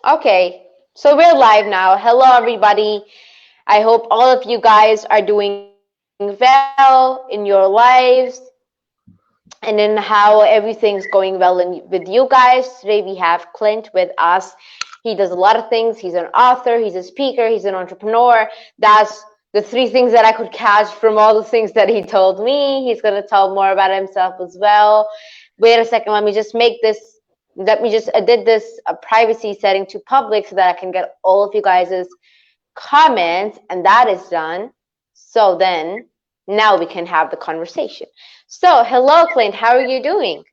Okay, so we're live now. Hello, everybody. I hope all of you guys are doing well in your lives and in how everything's going well with you guys. Today we have Clint with us. He does a lot of things. He's an author, he's a speaker, he's an entrepreneur. That's the three things that I could catch from all the things that he told me. He's going to tell more about himself as well. Wait a second, let me just edit this privacy setting to public so that I can get all of you guys' comments, and that is done. So then now we can have the conversation. So hello, Clint, how are you doing?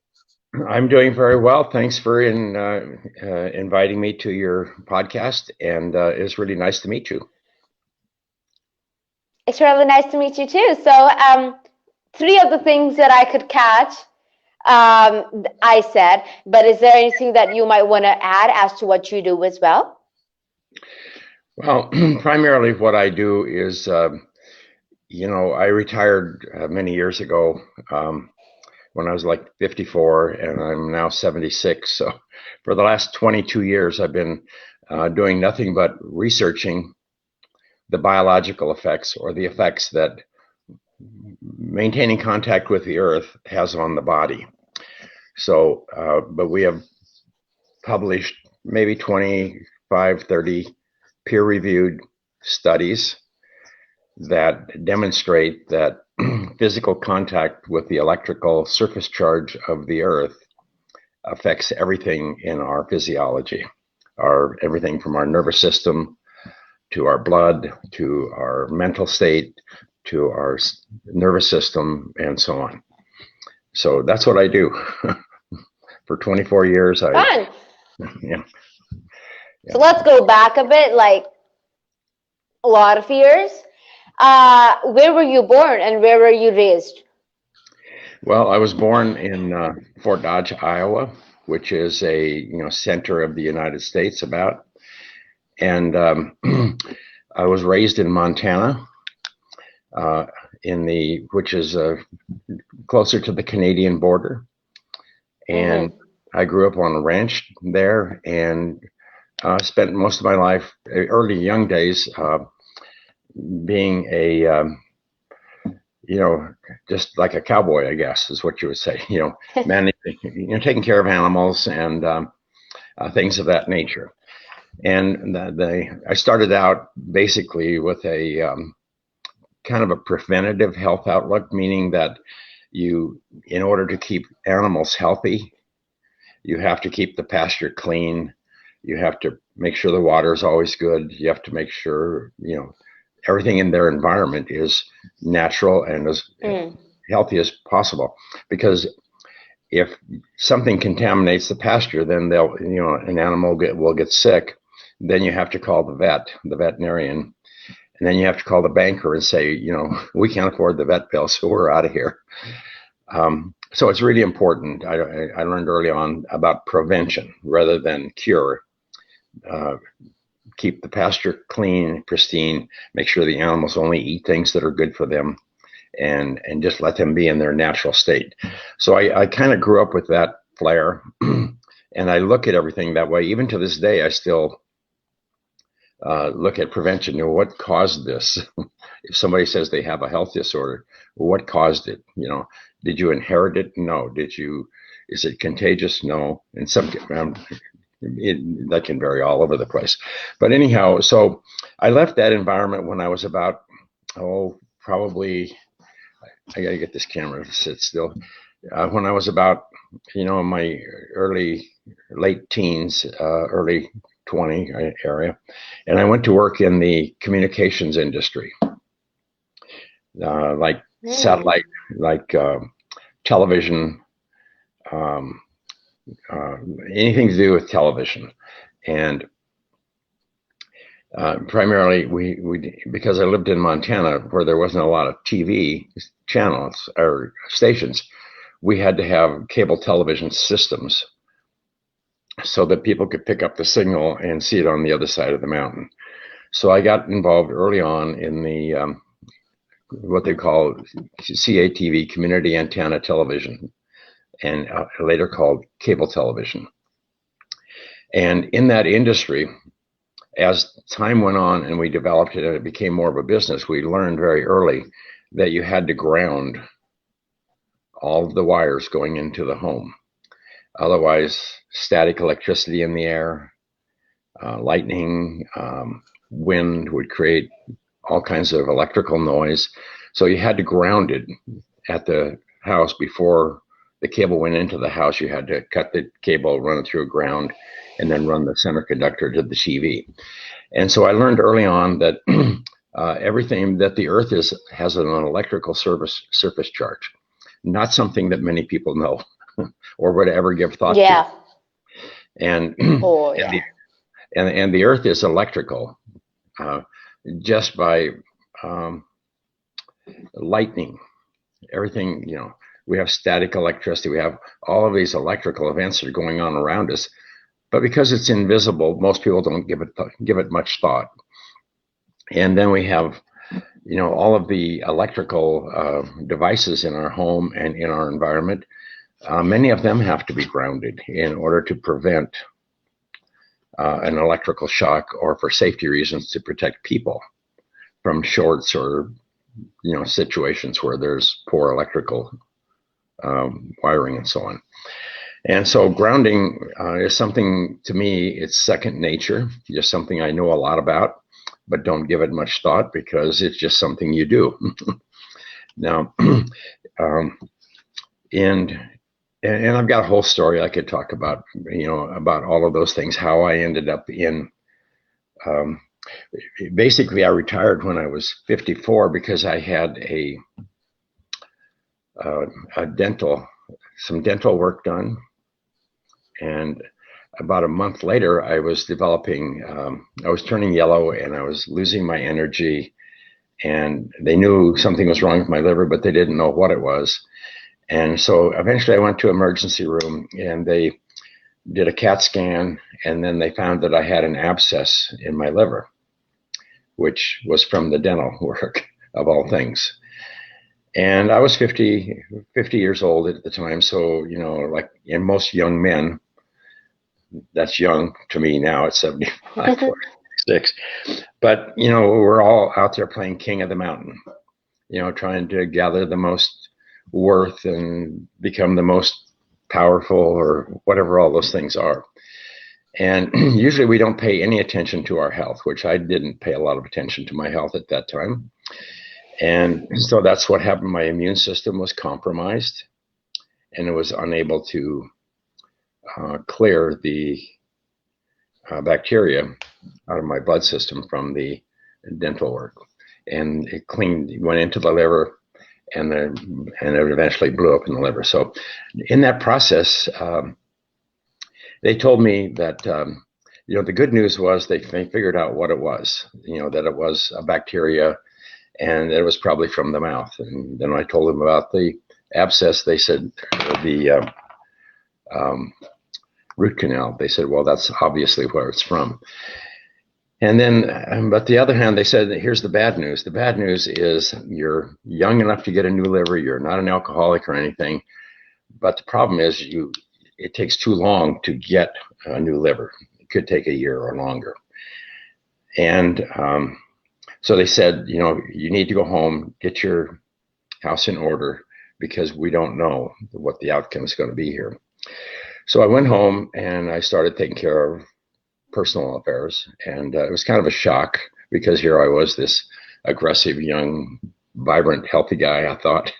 I'm doing very well. Thanks for inviting me to your podcast, and it's really nice to meet you. It's really nice to meet you too. So three of the things that I could catch, I said, but is there anything that you might want to add as to what you do as well? Well, primarily what I do is, I retired many years ago when I was like 54, and I'm now 76. So for the last 22 years, I've been doing nothing but researching the biological effects or the effects that maintaining contact with the earth has on the body. So, but we have published maybe 25, 30 peer-reviewed studies that demonstrate that physical contact with the electrical surface charge of the earth affects everything in our physiology, everything from our nervous system to our blood, to our mental state, to our nervous system, and so on. So that's what I do. For 24 years. Fun. Yeah. So let's go back a bit, like a lot of years. Where were you born and where were you raised? Well, I was born in Fort Dodge, Iowa, which is a center of the United States about, and I was raised in Montana, which is closer to the Canadian border, and I grew up on a ranch there, and spent most of my life, early young days, being a just like a cowboy, I guess is what you would say. Managing, taking care of animals and things of that nature. And I started out basically with a kind of a preventative health outlook, meaning that in order to keep animals healthy, you have to keep the pasture clean. You have to make sure the water is always good. You have to make sure, everything in their environment is natural and as healthy as possible. Because if something contaminates the pasture, then an animal will get sick. Then you have to call the veterinarian, and then you have to call the banker and say, we can't afford the vet bill, so we're out of here. So it's really important. I learned early on about prevention rather than cure. Keep the pasture clean, pristine, make sure the animals only eat things that are good for them, and just let them be in their natural state. So I kind of grew up with that flair, and I look at everything that way. Even to this day, I still look at prevention. What caused this? If somebody says they have a health disorder, what caused it? Did you inherit it? No. Is it contagious? No. And that can vary all over the place. But anyhow, so I left that environment when I was about, probably, I got to get this camera to sit still. When I was about, in my late teens, early 20 area, and I went to work in the communications industry, like satellite, like television, anything to do with television. And primarily because I lived in Montana where there wasn't a lot of TV channels or stations, we had to have cable television systems so that people could pick up the signal and see it on the other side of the mountain. So I got involved early on in the what they call CATV, community antenna television, and later called cable television. And in that industry, as time went on and we developed it and it became more of a business, we learned very early that you had to ground all of the wires going into the home. Otherwise, static electricity in the air, lightning, wind would create all kinds of electrical noise. So you had to ground it at the house before the cable went into the house. You had to cut the cable, run it through ground, and then run the center conductor to the TV. And so I learned early on that everything that the Earth has an electrical surface charge, not something that many people know or would ever give thought to. And Oh, yeah. and the Earth is electrical just by lightning. Everything, we have static electricity. We have all of these electrical events that are going on around us. But because it's invisible, most people don't give it much thought. And then we have, all of the electrical devices in our home and in our environment. Many of them have to be grounded in order to prevent an electrical shock, or for safety reasons to protect people from shorts or situations where there's poor electrical wiring and so on. And so grounding is something, to me, it's second nature, just something I know a lot about, but don't give it much thought because it's just something you do. Now, and I've got a whole story I could talk about, about all of those things, how I ended up in, basically I retired when I was 54 because I had some dental work done. And about a month later, I was developing, I was turning yellow and I was losing my energy, and they knew something was wrong with my liver, but they didn't know what it was. And so eventually I went to emergency room and they did a CAT scan, and then they found that I had an abscess in my liver, which was from the dental work of all things. And I was 50 years old at the time. So, like in most young men, that's young to me now at 75, 46. But, we're all out there playing king of the mountain, trying to gather the most worth and become the most powerful or whatever all those things are. And usually we don't pay any attention to our health, which I didn't pay a lot of attention to my health at that time. And so that's what happened. My immune system was compromised, and it was unable to clear the bacteria out of my blood system from the dental work. And it went into the liver, and it eventually blew up in the liver. So in that process, they told me that, the good news was they figured out what it was, that it was a bacteria, and it was probably from the mouth. And then I told them about the abscess. They said the root canal. They said, well, that's obviously where it's from. And then, but the other hand, they said, here's the bad news. The bad news is you're young enough to get a new liver. You're not an alcoholic or anything. But the problem is it takes too long to get a new liver. It could take a year or longer. And so they said, you need to go home, get your house in order, because we don't know what the outcome is going to be here. So I went home and I started taking care of personal affairs. And it was kind of a shock because here I was, this aggressive, young, vibrant, healthy guy, I thought.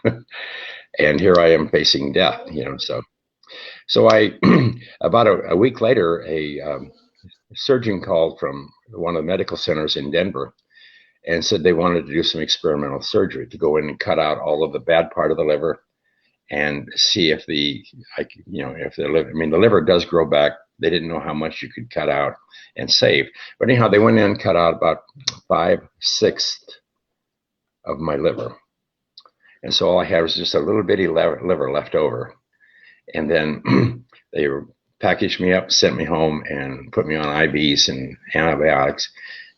And here I am facing death, So I, about a week later, a surgeon called from one of the medical centers in Denver and said they wanted to do some experimental surgery to go in and cut out all of the bad part of the liver and see if the liver, the liver does grow back. They didn't know how much you could cut out and save. But anyhow, they went in and cut out about 5/6 of my liver. And so all I had was just a little bitty liver left over. And then they packaged me up, sent me home, and put me on IVs and antibiotics.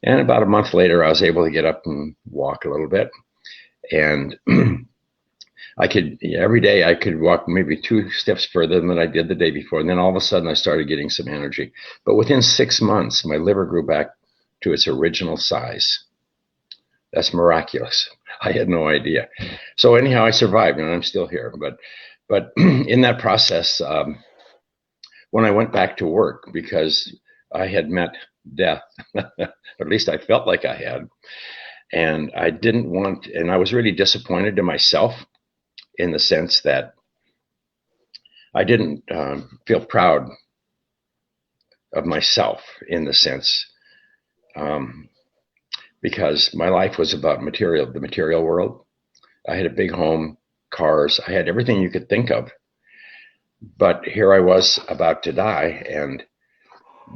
And about a month later, I was able to get up and walk a little bit. And I could every day I could walk maybe 2 steps further than I did the day before, and then all of a sudden I started getting some energy. But within 6 months, my liver grew back to its original size. That's miraculous. I had no idea. So anyhow, I survived, and I'm still here. But in that process, when I went back to work, because I had met death, at least I felt like I had, and I didn't want, and I was really disappointed in myself in the sense that I didn't feel proud of myself in the sense um, because my life was about the material world. I had a big home, cars, I had everything you could think of. But here I was about to die, and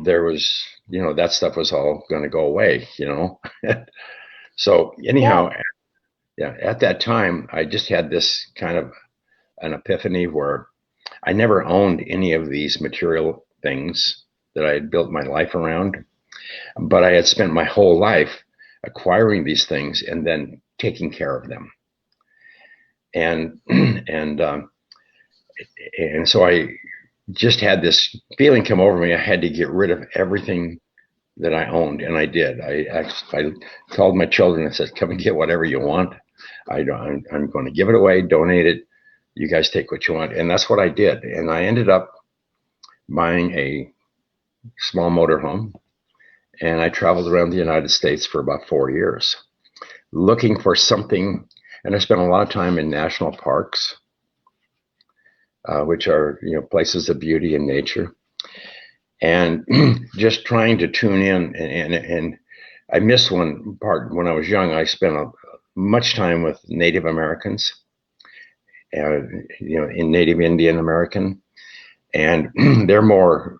there was, that stuff was all going to go away. So Yeah. anyhow, yeah, at that time, I just had this kind of an epiphany where I never owned any of these material things that I had built my life around, but I had spent my whole life acquiring these things and then taking care of them. And and so I just had this feeling come over me. I had to get rid of everything that I owned, and I did. I called my children and said, "Come and get whatever you want. I'm going to give it away, donate it. You guys take what you want." And that's what I did. And I ended up buying a small motorhome, and I traveled around the United States for about 4 years, looking for something. And I spent a lot of time in national parks, which are places of beauty and nature, and just trying to tune in. And I missed one part when I was young. I spent much time with Native Americans, in Native Indian American, and they're more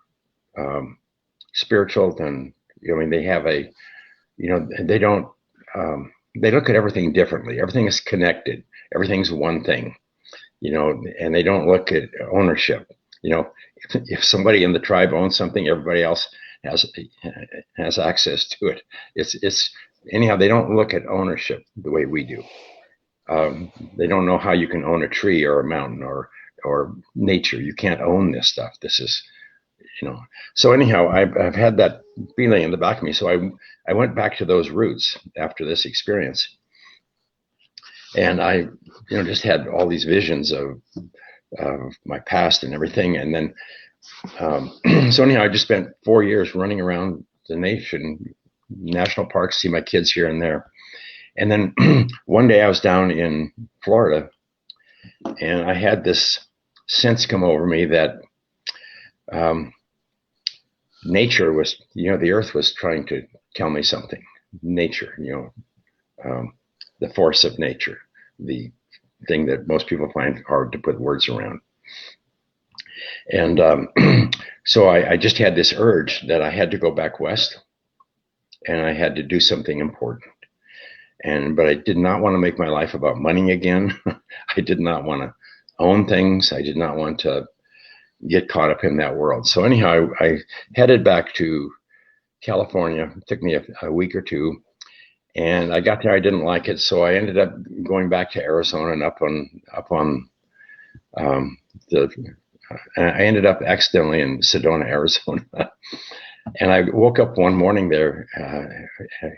spiritual than they have they don't they look at everything differently. Everything is connected. Everything's one thing, and they don't look at ownership. If somebody in the tribe owns something, everybody else has access to it. It's anyhow, they don't look at ownership the way we do. They don't know how you can own a tree or a mountain or nature. You can't own this stuff. This is, So anyhow, I've had that feeling in the back of me. So I went back to those roots after this experience, and I just had all these visions of my past and everything. And then so anyhow, I just spent 4 years running around the nation, national parks, see my kids here and there. And then one day I was down in Florida, and I had this sense come over me that nature was, the earth was trying to tell me something. Nature, the force of nature, the thing that most people find hard to put words around. And so I just had this urge that I had to go back west, and I had to do something important. But I did not want to make my life about money again. I did not want to own things. I did not want to get caught up in that world. So anyhow, I headed back to California. It took me a week or two, and I got there. I didn't like it, so I ended up going back to Arizona and up on the. I ended up accidentally in Sedona, Arizona. And I woke up one morning there,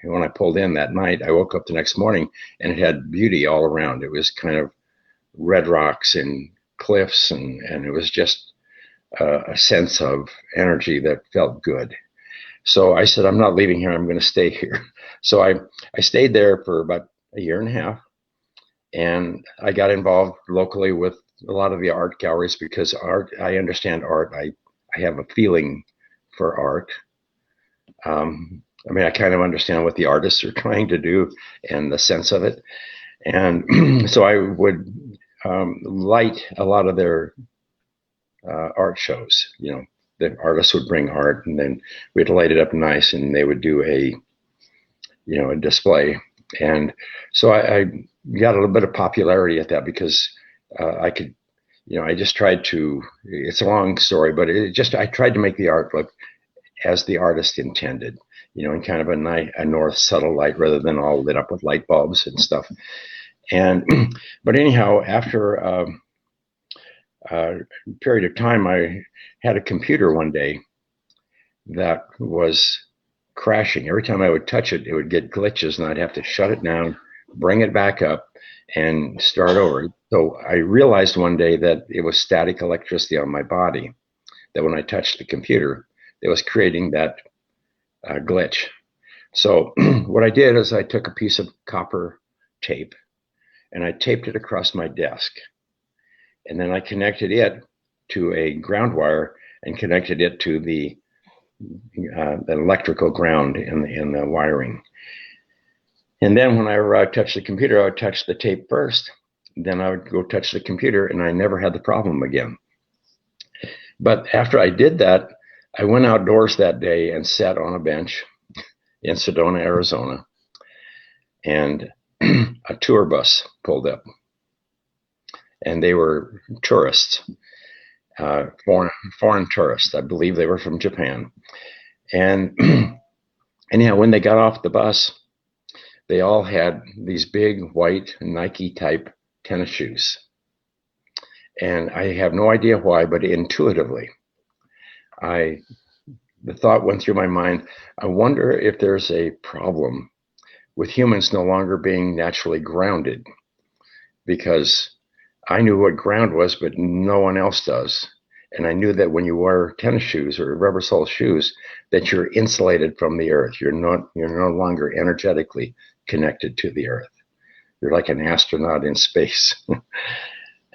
when I pulled in that night. I woke up the next morning, and it had beauty all around. It was kind of red rocks and cliffs, and it was just a sense of energy that felt good. So I said, I'm not leaving here. I'm going to stay here. So I stayed there for about a year and a half, and I got involved locally with a lot of the art galleries, because I understand art. I have a feeling for art. I kind of understand what the artists are trying to do and the sense of it. And so I would light a lot of their art shows. The artists would bring art, and then we'd light it up nice, and they would do a display. And so I got a little bit of popularity at that, because I could, I just tried to, it's a long story, but I tried to make the art look as the artist intended, in kind of a north subtle light, rather than all lit up with light bulbs and stuff. And but anyhow, after a period of time, I had a computer one day that was crashing. Every time I would touch it, it would get glitches, and I'd have to shut it down, bring it back up, and start over. So I realized one day that it was static electricity on my body, that when I touched the computer, it was creating that glitch. So what I did is I took a piece of copper tape and I taped it across my desk. And then I connected it to a ground wire and connected it to the electrical ground in the wiring. And then whenever I touched the computer, I would touch the tape first. Then I would go touch the computer, and I never had the problem again. But after I did that, I went outdoors that day and sat on a bench in Sedona, Arizona, and a tour bus pulled up. And they were tourists, foreign tourists. I believe they were from Japan. And anyhow, when they got off the bus, they all had these big white Nike type tennis shoes. And I have no idea why, but intuitively, the thought went through my mind, I wonder if there's a problem with humans no longer being naturally grounded, because I knew what ground was, but no one else does. And I knew that when you wear tennis shoes or rubber sole shoes, that you're insulated from the earth. You're no longer energetically connected to the earth. You're like an astronaut in space.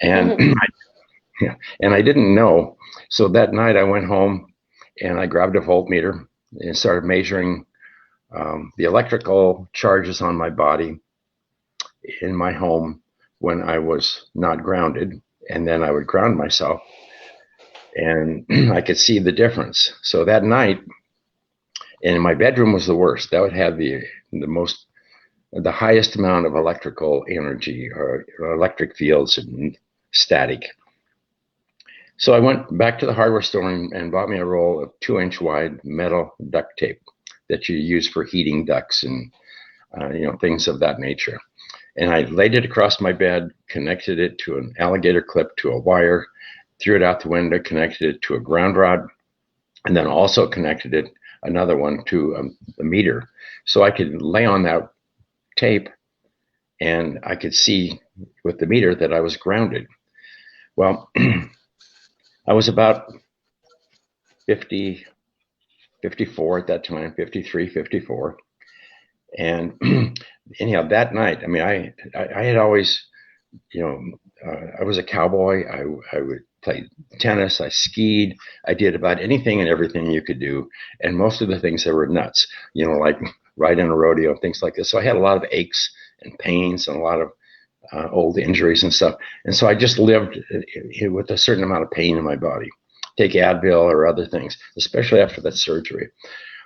And and I didn't know. So that night I went home and I grabbed a voltmeter and started measuring the electrical charges on my body in my home when I was not grounded. And then I would ground myself and I could see the difference. So that night, and my bedroom was the worst. That would have the highest amount of electrical energy or electric fields and static. So I went back to the hardware store and bought me a roll of 2-inch wide metal duct tape that you use for heating ducts and things of that nature. And I laid it across my bed, connected it to an alligator clip to a wire, threw it out the window, connected it to a ground rod, and then also connected another one to a meter. So I could lay on that tape and I could see with the meter that I was grounded. Well, I was about 50, 54 at that time, 53, 54. And anyhow, that night, I mean, I had always, I was a cowboy. I would play tennis. I skied. I did about anything and everything you could do. And most of the things that were nuts, like ride in a rodeo, things like this. So I had a lot of aches and pains and a lot of old injuries and stuff. And so I just lived with a certain amount of pain in my body. Take Advil or other things, especially after that surgery.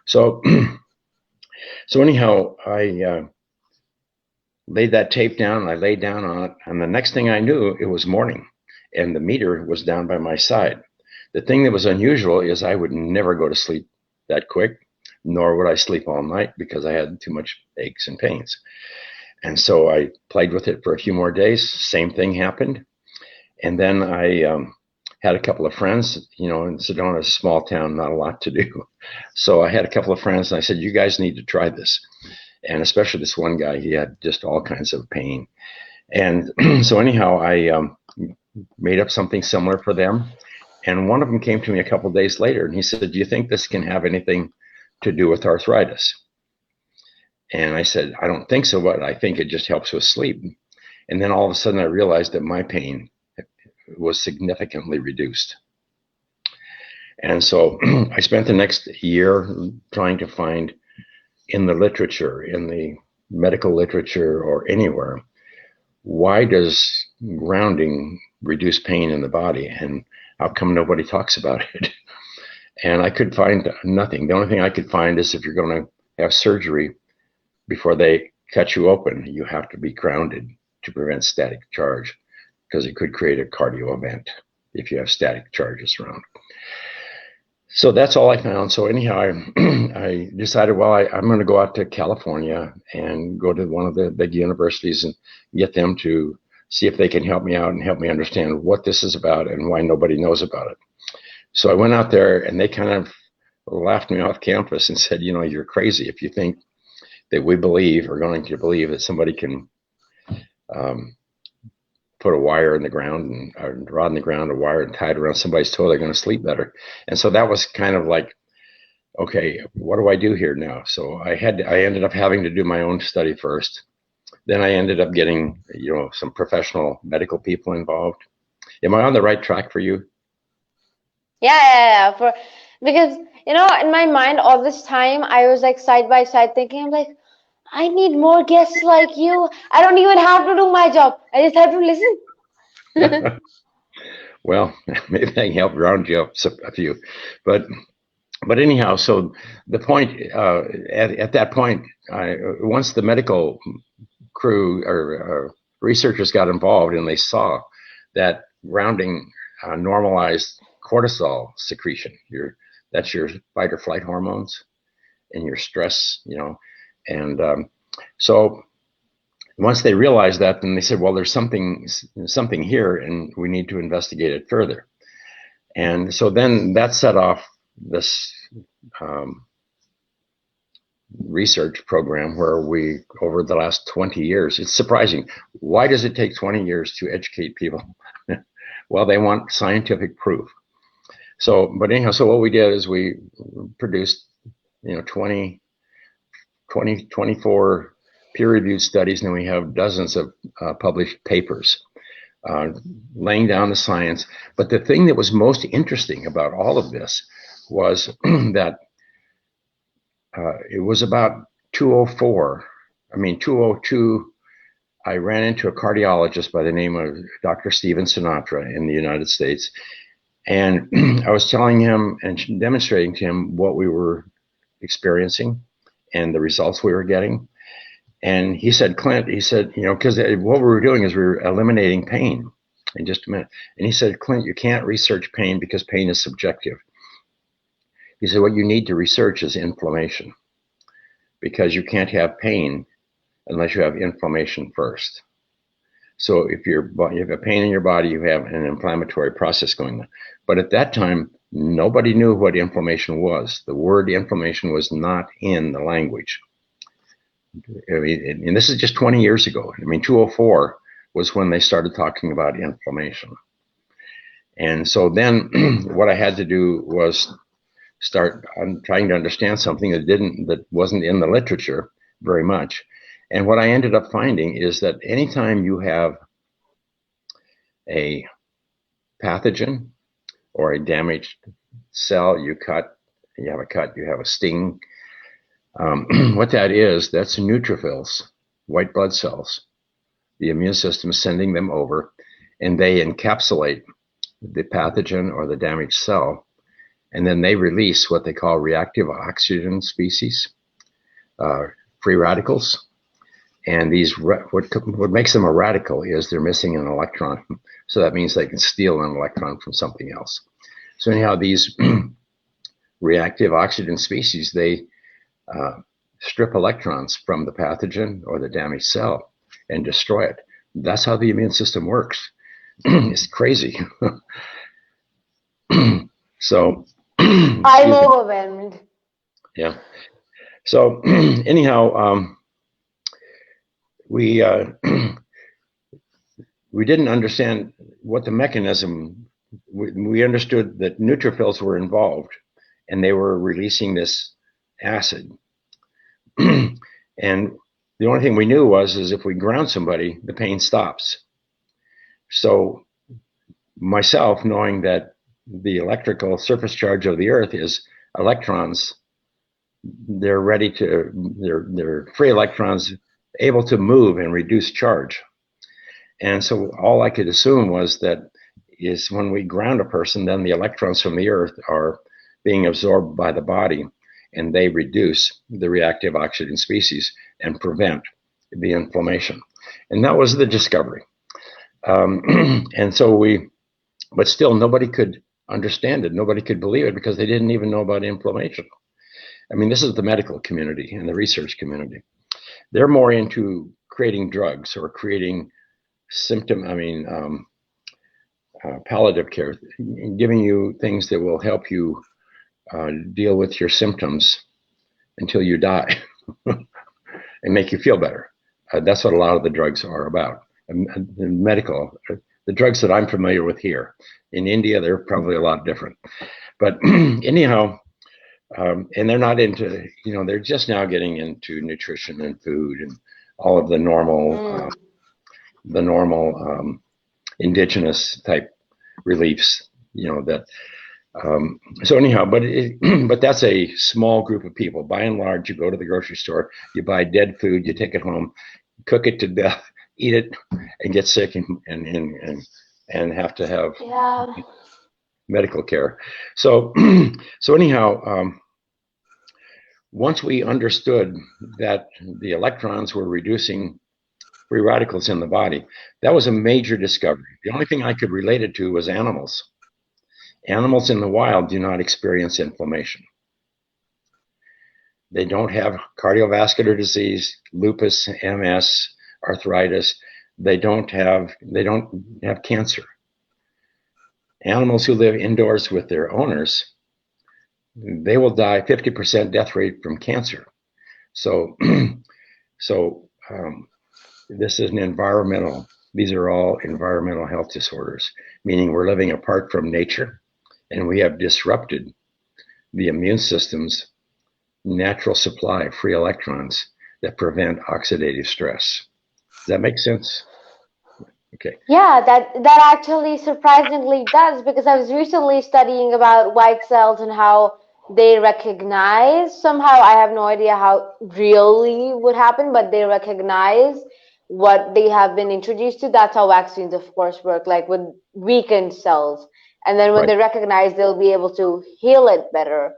So, anyhow, I laid that tape down and I laid down on it. And the next thing I knew, it was morning and the meter was down by my side. The thing that was unusual is I would never go to sleep that quick, nor would I sleep all night because I had too much aches and pains. And so I played with it for a few more days. Same thing happened. And then I had a couple of friends, in Sedona is a small town, not a lot to do. So I had a couple of friends and I said, you guys need to try this. And especially this one guy, he had just all kinds of pain. And so anyhow, I made up something similar for them. And one of them came to me a couple of days later and he said, do you think this can have anything to do with arthritis? And I said, I don't think so, but I think it just helps with sleep. And then all of a sudden I realized that my pain was significantly reduced. And so I spent the next year trying to find in the literature, in the medical literature or anywhere, why does grounding reduce pain in the body and how come nobody talks about it? And I could find nothing. The only thing I could find is if you're going to have surgery, before they cut you open, you have to be grounded to prevent static charge because it could create a cardio event if you have static charges around. So that's all I found. So anyhow, I decided, well, I'm going to go out to California and go to one of the big universities and get them to see if they can help me out and help me understand what this is about and why nobody knows about it. So I went out there and they kind of laughed me off campus and said, you know, you're crazy if you think that we believe or going to believe that somebody can um, put a wire in the ground and a rod in the ground, a wire and tie it around somebody's toe, they're going to sleep better. And so that was kind of like, okay, what do I do here now? So I ended up having to do my own study first. Then I ended up getting, you know, some professional medical people involved. Am I on the right track for you? Yeah. For because in my mind all this time I was like side by side thinking, I'm like, I need more guests like you. I don't even have to do my job. I just have to listen. Well, maybe I can help round you up a few, but anyhow, so the point at that point, once the medical crew or researchers got involved and they saw that grounding normalized cortisol secretion, that's your fight or flight hormones and your stress, you know, and so once they realized that, then they said, well, there's something here, and we need to investigate it further. And so then that set off this um, research program where we, over the last 20 years, it's surprising. Why does it take 20 years to educate people? Well, they want scientific proof. So, but anyhow, so what we did is we produced, 24 peer-reviewed studies, and then we have dozens of published papers uh, laying down the science. But the thing that was most interesting about all of this was that it was about 202. I ran into a cardiologist by the name of Dr. Steven Sinatra in the United States. And I was telling him and demonstrating to him what we were experiencing and the results we were getting. And he said, Clint, because what we were doing is we were eliminating pain in just a minute. And he said, Clint, you can't research pain because pain is subjective. He said, what you need to research is inflammation, because you can't have pain unless you have inflammation first. So if you have a pain in your body, you have an inflammatory process going on. But at that time, nobody knew what inflammation was. The word inflammation was not in the language. I mean, and this is just 20 years ago. I mean, 204 was when they started talking about inflammation. And so then what I had to do was start trying to understand something that wasn't in the literature very much. And what I ended up finding is that anytime you have a pathogen or a damaged cell, you have a cut, you have a sting. What that is, that's neutrophils, white blood cells. The immune system is sending them over, and they encapsulate the pathogen or the damaged cell, and then they release what they call reactive oxygen species, free radicals. And what makes them a radical is they're missing an electron. So that means they can steal an electron from something else. So anyhow, these reactive oxygen species, they strip electrons from the pathogen or the damaged cell and destroy it. That's how the immune system works. It's crazy. So I'm overwhelmed. yeah. So anyhow, we we didn't understand what the mechanism. We understood that neutrophils were involved, and they were releasing this acid. And the only thing we knew is if we ground somebody, the pain stops. So myself, knowing that the electrical surface charge of the Earth is electrons, they're free electrons able to move and reduce charge. And so all I could assume was that is when we ground a person, then the electrons from the Earth are being absorbed by the body, and they reduce the reactive oxygen species and prevent the inflammation. And that was the discovery. And so but still nobody could understand it. Nobody could believe it because they didn't even know about inflammation. I mean, this is the medical community and the research community. They're more into creating drugs or creating palliative care, giving you things that will help you deal with your symptoms until you die and make you feel better. That's what a lot of the drugs are about. The medical, the drugs that I'm familiar with here. In India, they're probably a lot different. But anyhow, and they're not into, they're just now getting into nutrition and food and all of the normal, indigenous type reliefs, so anyhow, but that's a small group of people. By and large, you go to the grocery store, you buy dead food, you take it home, cook it to death, eat it, and get sick and have to have medical care. So anyhow, once we understood that the electrons were reducing free radicals in the body, that was a major discovery. The only thing I could relate it to was animals. Animals in the wild do not experience inflammation. They don't have cardiovascular disease, lupus, MS, arthritis. They don't have cancer. Animals who live indoors with their owners, they will die 50% death rate from cancer. So this is these are all environmental health disorders, meaning we're living apart from nature and we have disrupted the immune system's natural supply of free electrons that prevent oxidative stress. Does that make sense? Okay. Yeah, that actually surprisingly does, because I was recently studying about white cells and how they recognize, somehow I have no idea how really would happen, but they recognize what they have been introduced to. That's how vaccines, of course, work, like with weakened cells. And then when Right. they recognize, they'll be able to heal it better.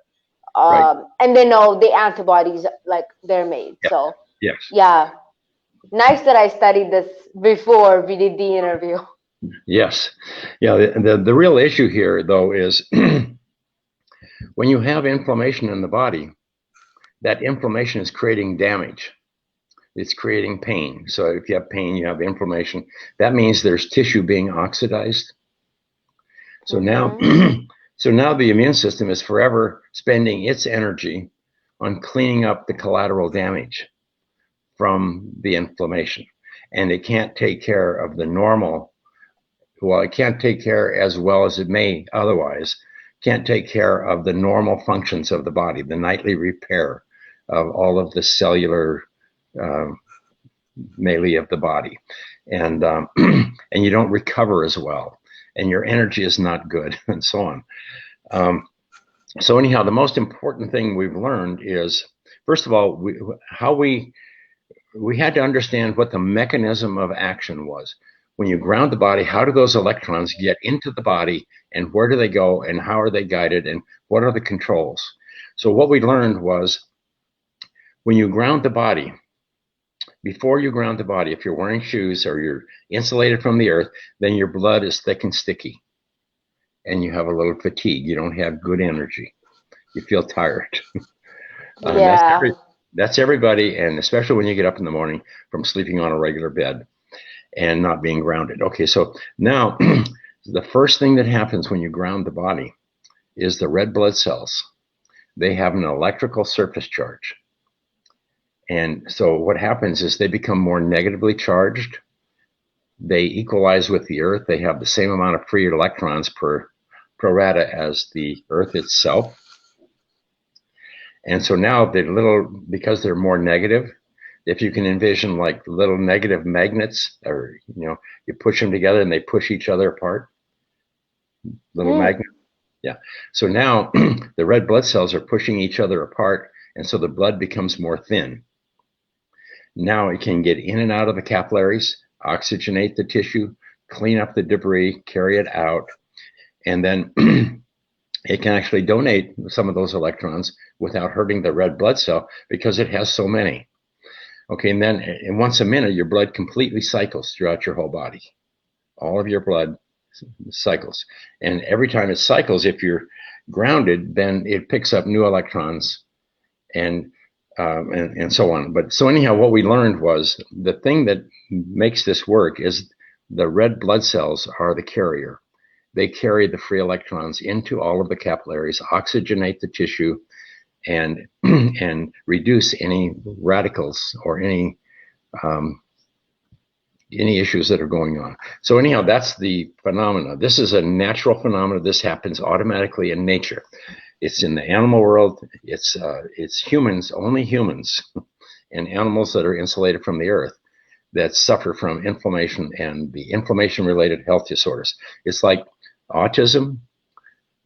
Right. And they know the antibodies, like, they're made. Yeah. So Yes. yeah, nice that I studied this before we did the interview. Yes. Yeah. The real issue here, though, is when you have inflammation in the body, that inflammation is creating damage. It's creating pain. So if you have pain, you have inflammation. That means there's tissue being oxidized. So now, so now the immune system is forever spending its energy on cleaning up the collateral damage from the inflammation, and it can't take care of the normal. Well, it can't take care as well as it may otherwise. Can't take care of the normal functions of the body, the nightly repair of all of the cellular melee of the body, and and you don't recover as well, and your energy is not good, and so on. So anyhow, the most important thing we've learned is, first of all, we had to understand what the mechanism of action was. When you ground the body, how do those electrons get into the body, and where do they go, and how are they guided, and what are the controls? So what we learned was, when you ground the body, before you ground the body, if you're wearing shoes or you're insulated from the earth, then your blood is thick and sticky, and you have a little fatigue. You don't have good energy. You feel tired. That's everybody, and especially when you get up in the morning from sleeping on a regular bed and not being grounded. Okay, so now the first thing that happens when you ground the body is the red blood cells. They have an electrical surface charge. And so what happens is they become more negatively charged. They equalize with the earth. They have the same amount of free electrons pro rata as the earth itself. And so now because they're more negative, if you can envision like little negative magnets, or you push them together and they push each other apart, little magnet. Yeah. So now the red blood cells are pushing each other apart, and so the blood becomes more thin. Now it can get in and out of the capillaries, oxygenate the tissue, clean up the debris, carry it out, and then it can actually donate some of those electrons without hurting the red blood cell because it has so many. Okay, and then once a minute, your blood completely cycles throughout your whole body. All of your blood cycles. And every time it cycles, if you're grounded, then it picks up new electrons and so on. But so anyhow, what we learned was the thing that makes this work is the red blood cells are the carrier. They carry the free electrons into all of the capillaries, oxygenate the tissue, and and reduce any radicals or any issues that are going on. So anyhow, that's the phenomena. This is a natural phenomena. This happens automatically in nature. It's in the animal world. It's humans, only humans, and animals that are insulated from the earth that suffer from inflammation and the inflammation-related health disorders. It's like autism,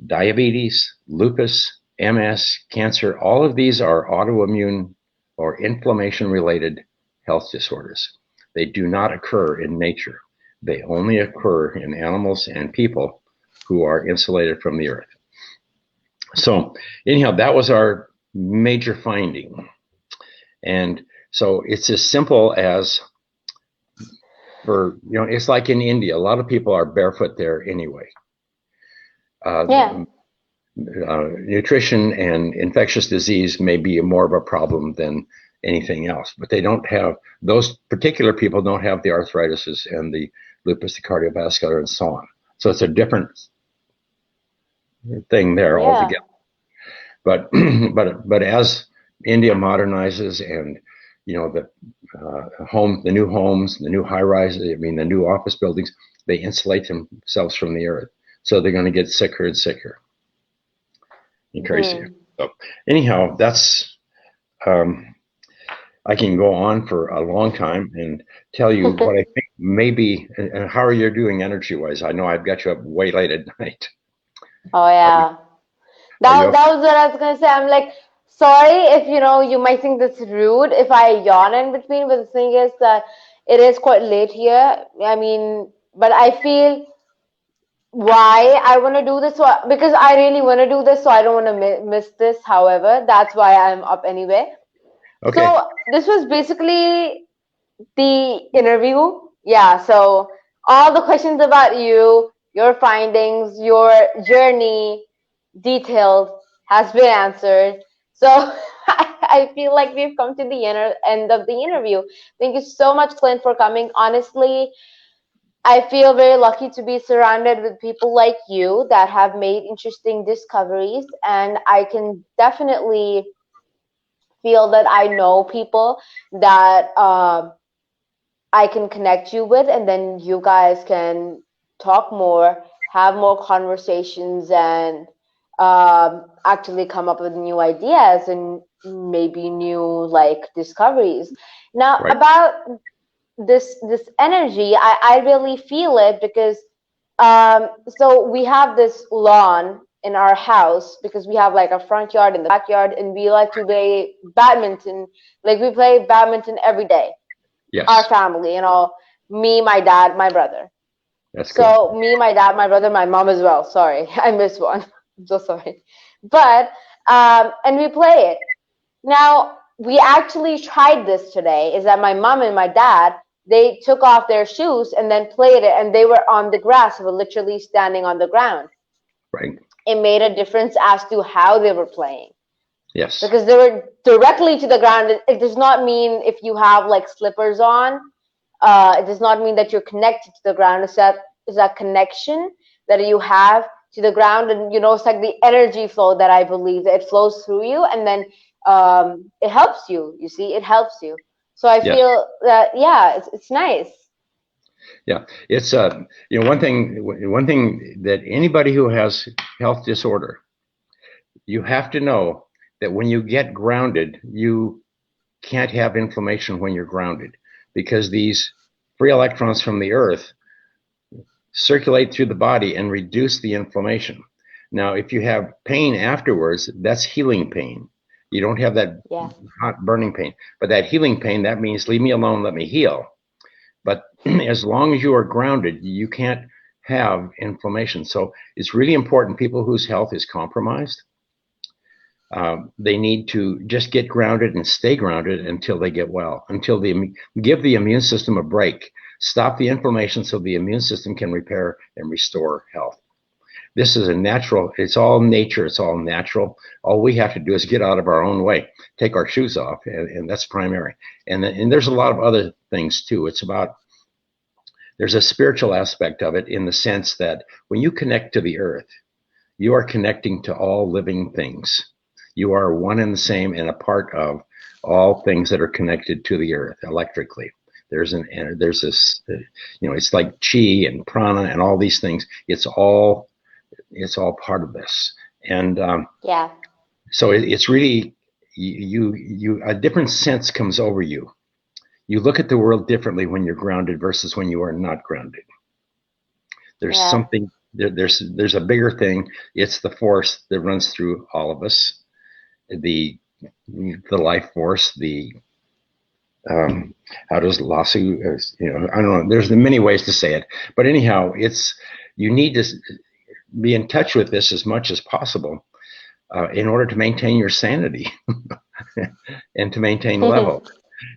diabetes, lupus, MS, cancer. All of these are autoimmune or inflammation-related health disorders. They do not occur in nature. They only occur in animals and people who are insulated from the earth. So anyhow, that was our major finding. And so it's as simple as, it's like in India, a lot of people are barefoot there anyway. Yeah. Nutrition and infectious disease may be more of a problem than anything else, but they don't have, those particular people don't have the arthritises and the lupus, the cardiovascular, and so on. So it's a different thing there altogether. But but as India modernizes and the new homes, the new high rises, the new office buildings, they insulate themselves from the earth. So they're going to get sicker and sicker and crazier. So anyhow, that's I can go on for a long time and tell you what I think maybe, and how are you doing energy-wise? I know I've got you up way late at night. Oh yeah, that was what I was gonna say. I'm like, sorry if you might think this rude if I yawn in between, but the thing is that it is quite late here. I mean, but I feel why I want to do this, because I really want to do this, so I don't want to miss this. However, that's why I'm up anyway. Okay. So this was basically the interview. Yeah, so all the questions about you, your findings, your journey, details has been answered. So I feel like we've come to the end of the interview. Thank you so much, Clint, for coming. Honestly, I feel very lucky to be surrounded with people like you that have made interesting discoveries, and I can definitely feel that I know people that I can connect you with, and then you guys can talk more, have more conversations, and actually come up with new ideas and maybe new discoveries. Now, about this energy, I really feel it because so we have this lawn in our house because we have a front yard and the backyard, and we like to play badminton. Like we play badminton every day. Yes. Our family, me, my dad, my brother. That's cool. So me, my dad, my brother, my mom as well. Sorry, I missed one. I'm so sorry. But and we play it. Now we actually tried this today. Is that my mom and my dad? They took off their shoes and then played it, and they were on the grass, were literally standing on the ground. Right. It made a difference as to how they were playing. Yes. Because they were directly to the ground. It does not mean if you have slippers on, it does not mean that you're connected to the ground. It's that connection that you have to the ground, and it's like the energy flow that I believe that it flows through you, and then it helps you. You see, it helps you. So I feel that it's nice. Yeah, it's one thing that anybody who has health disorder, you have to know that when you get grounded, you can't have inflammation when you're grounded, because these free electrons from the earth circulate through the body and reduce the inflammation. Now, if you have pain afterwards, that's healing pain. You don't have that hot burning pain, but that healing pain, that means leave me alone, let me heal. But as long as you are grounded, you can't have inflammation. So it's really important, people whose health is compromised, they need to just get grounded and stay grounded until they get well, until they give the immune system a break. Stop the inflammation so the immune system can repair and restore health. This is a natural, it's all nature, it's all natural. All we have to do is get out of our own way, take our shoes off, and that's primary. And there's a lot of other things too. It's about, there's a spiritual aspect of it in the sense that when you connect to the earth, you are connecting to all living things. You are one and the same and a part of all things that are connected to the earth electrically. There's this, it's like chi and prana and all these things. It's all part of this. And Yeah. so it's really, you a different sense comes over you. You look at the world differently when you're grounded versus when you are not grounded. There's Yeah. something there's a bigger thing. It's the force that runs through all of us, the the life force, the how does Lasso, I don't know. There's many ways to say it, but anyhow, it's, you need to be in touch with this as much as possible in order to maintain your sanity and to maintain level.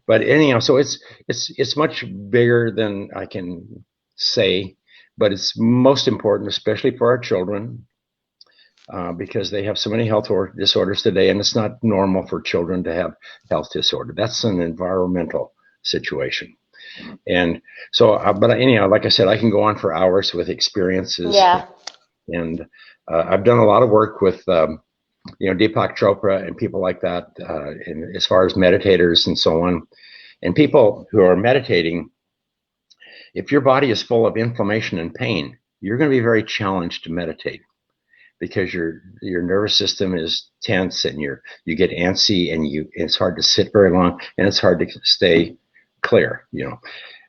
But anyhow, so it's much bigger than I can say, but it's most important, especially for our children, because they have so many health disorders today, and it's not normal for children to have health disorder. That's an environmental situation. And so, but anyhow, like I said, I can go on for hours with experiences, Yeah. and I've done a lot of work with Deepak Chopra and people like that, and as far as meditators and so on, and people who are meditating. If your body is full of inflammation and pain, you're going to be very challenged to meditate because your nervous system is tense and you get antsy and it's hard to sit very long and it's hard to stay clear.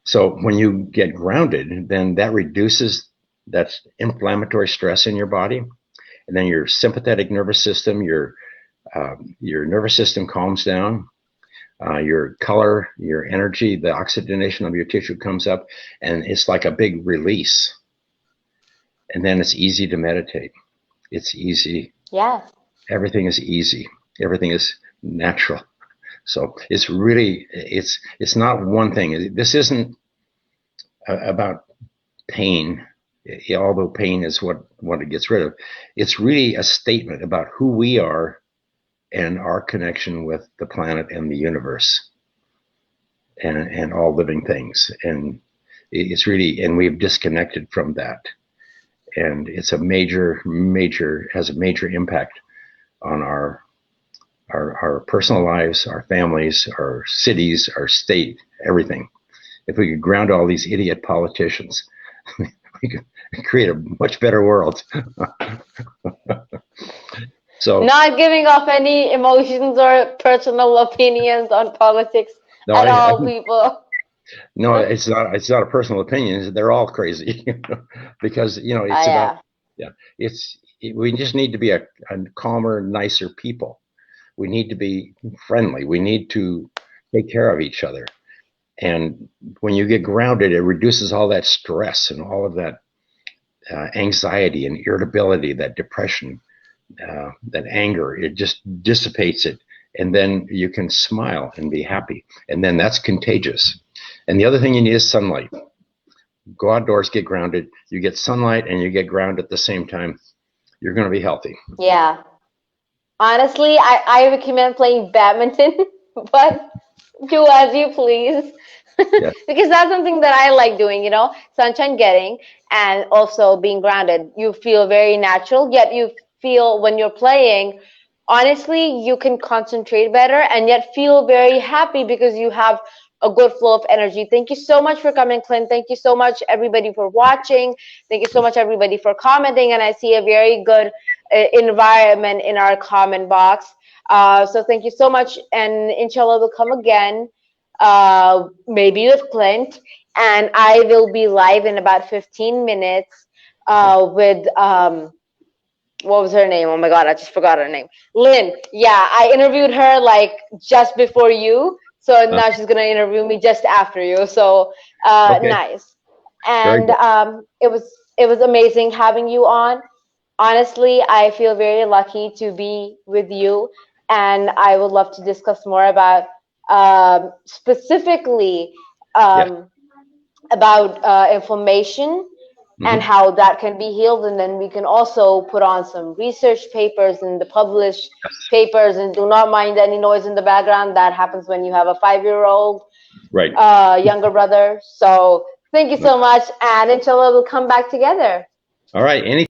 So when you get grounded, then that reduces that inflammatory stress in your body, and then your sympathetic nervous system, your nervous system calms down. Your color, your energy, the oxygenation of your tissue comes up, and it's like a big release. And then it's easy to meditate. It's easy. Yeah. Everything is easy. Everything is natural. So it's really, it's not one thing. This isn't about pain, although pain is what it gets rid of. It's really a statement about who we are and our connection with the planet and the universe and all living things. And it's really, and we've disconnected from that. And it's has a major impact on our personal lives, our families, our cities, our state, everything. If we could ground all these idiot politicians, we could create a much better world. So, Not giving off any emotions or personal opinions on politics no, at all, people. no, it's not. It's not a personal opinion. They're all crazy, because it's about, Yeah. yeah. We just need to be a calmer, nicer people. We need to be friendly. We need to take care of each other. And when you get grounded, it reduces all that stress and all of that anxiety and irritability, that depression, that anger. It just dissipates it. And then you can smile and be happy. And then that's contagious. And the other thing you need is sunlight. Go outdoors, get grounded. You get sunlight and you get grounded at the same time. You're going to be healthy. Yeah. Honestly, I recommend playing badminton, but do as you please. Yeah. Because that's something that I like doing, sunshine getting and also being grounded. You feel very natural, yet you feel when you're playing, honestly, you can concentrate better and yet feel very happy because you have a good flow of energy. Thank you so much for coming, Clint. Thank you so much, everybody, for watching. Thank you so much, everybody, for commenting. And I see a very good environment in our comment box. So thank you so much. And inshallah, we'll come again, maybe with Clint. And I will be live in about 15 minutes with what was her name? Oh my God, I just forgot her name. Lynn. Yeah, I interviewed her like just before you. So Uh, now she's gonna interview me just after you. So okay. nice. Very And good. it was amazing having you on. Honestly, I feel very lucky to be with you, and I would love to discuss more about specifically Yes. um, about inflammation and Hmm. how that can be healed. And then we can also put on some research papers and the published papers. And do not mind any noise in the background. That happens when you have a 5-year-old Right. younger brother. So thank you so much. And inshallah, we'll come back together. All right. Any